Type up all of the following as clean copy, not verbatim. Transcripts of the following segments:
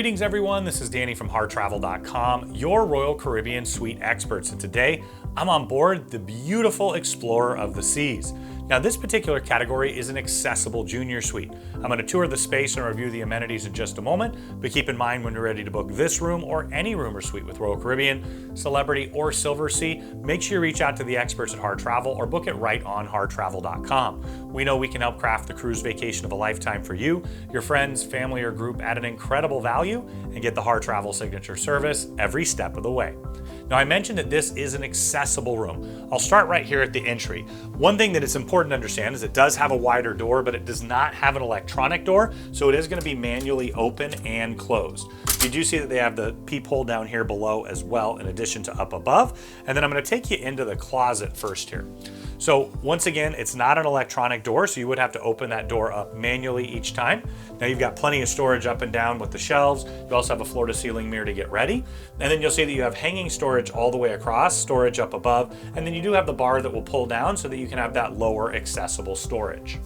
Greetings everyone, this is Danny from harrtravel.com, your Royal Caribbean suite experts, and today I'm on board the beautiful Explorer of the Seas. Now this particular category is an accessible junior suite. I'm going to tour the space and review the amenities in just a moment, but keep in mind when you're ready to book this room or any room or suite with Royal Caribbean, Celebrity, or Silversea, make sure you reach out to the experts at Harr Travel or book it right on harrtravel.com. We know we can help craft the cruise vacation of a lifetime for you, your friends, family, or group at an incredible value, and get the Harr Travel signature service every step of the way. Now I mentioned that this is an accessible room. I'll start right here at the entry. One thing that is important to understand is it does have a wider door, but it does not have an electronic door, so it is going to be manually open and closed. You do see that they have the peephole down here below as well, in addition to up above. And then I'm going to take you into the closet first here. So once again, it's not an electronic door, so you would have to open that door up manually each time. Now you've got plenty of storage up and down with the shelves. You also have a floor to ceiling mirror to get ready. And then you'll see that you have hanging storage all the way across, storage up above, and then you do have the bar that will pull down so that you can have that lower accessible storage.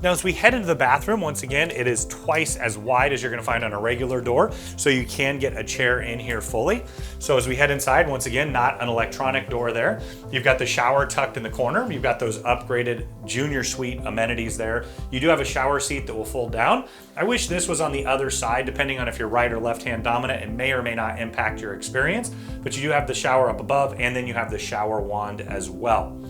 Now as we head into the bathroom, once again, it is twice as wide as you're going to find on a regular door, so you can get a chair in here fully. So as we head inside, once again, not an electronic door there. You've got the shower tucked in the corner. You've got those upgraded junior suite amenities there. You do have a shower seat that will fold down. I wish this was on the other side, depending on if you're right or left-hand dominant. It may or may not impact your experience, but you do have the shower up above, and then you have the shower wand as well.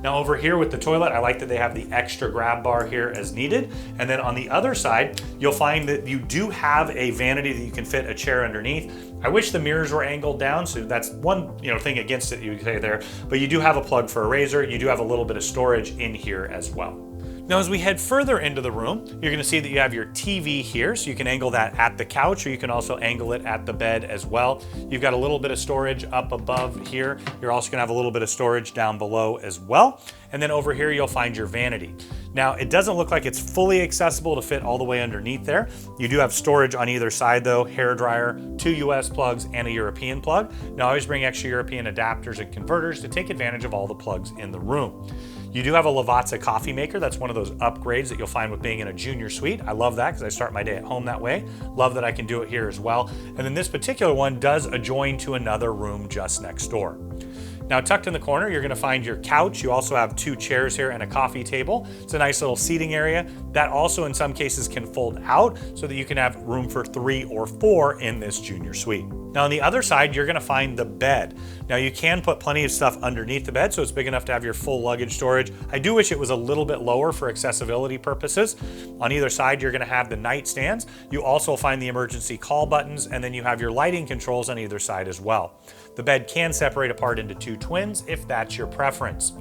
Now over here with the toilet, I like that they have the extra grab bar here as needed. And then on the other side, you'll find that you do have a vanity that you can fit a chair underneath. I wish the mirrors were angled down, so that's one thing against it you could say there. But you do have a plug for a razor. You do have a little bit of storage in here as well. Now as we head further into the room, you're going to see that you have your TV here, so you can angle that at the couch, or you can also angle it at the bed as well. You've got a little bit of storage up above here. You're also going to have a little bit of storage down below as well. And then over here you'll find your vanity. Now it doesn't look like it's fully accessible to fit all the way underneath there. You do have storage on either side though, hair dryer, 2 US plugs, and a European plug. Now always bring extra European adapters and converters to take advantage of all the plugs in the room. You do have a Lavazza coffee maker. That's one of those upgrades that you'll find with being in a junior suite. I love that because I start my day at home that way. Love that I can do it here as well. And then this particular one does adjoin to another room just next door. Now tucked in the corner, you're going to find your couch. You also have 2 chairs here and a coffee table. It's a nice little seating area. That also in some cases can fold out so that you can have room for 3 or 4 in this junior suite. Now on the other side, you're going to find the bed. Now you can put plenty of stuff underneath the bed, so it's big enough to have your full luggage storage. I do wish it was a little bit lower for accessibility purposes. On either side, you're going to have the nightstands. You also find the emergency call buttons, and then you have your lighting controls on either side as well. The bed can separate apart into 2 twins if that's your preference.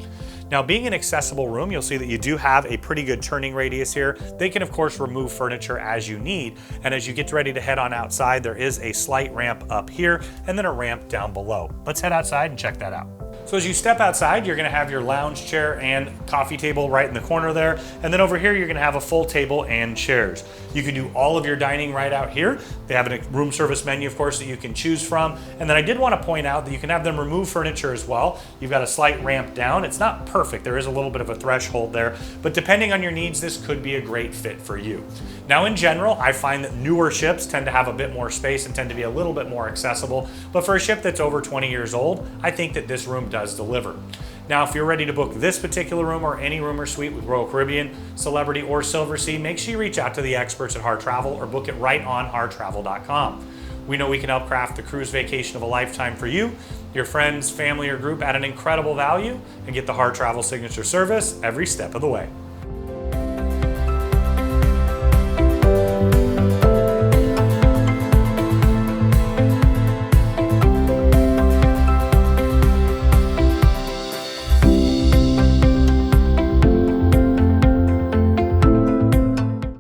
Now being an accessible room, you'll see that you do have a pretty good turning radius here. They can of course remove furniture as you need, and as you get ready to head on outside, there is a slight ramp up here and then a ramp down below. Let's head outside and check that out. So as you step outside, you're going to have your lounge chair and coffee table right in the corner there. And then over here, you're going to have a full table and chairs. You can do all of your dining right out here. They have a room service menu, of course, that you can choose from. And then I did want to point out that you can have them remove furniture as well. You've got a slight ramp down. It's not perfect. There is a little bit of a threshold there, but depending on your needs, this could be a great fit for you. Now, in general, I find that newer ships tend to have a bit more space and tend to be a little bit more accessible. But for a ship that's over 20 years old, I think that this room does deliver. Now, if you're ready to book this particular room or any room or suite with Royal Caribbean, Celebrity, or Silversea, make sure you reach out to the experts at Harr Travel or book it right on harrtravel.com. We know we can help craft the cruise vacation of a lifetime for you, your friends, family, or group at an incredible value, and get the Harr Travel signature service every step of the way.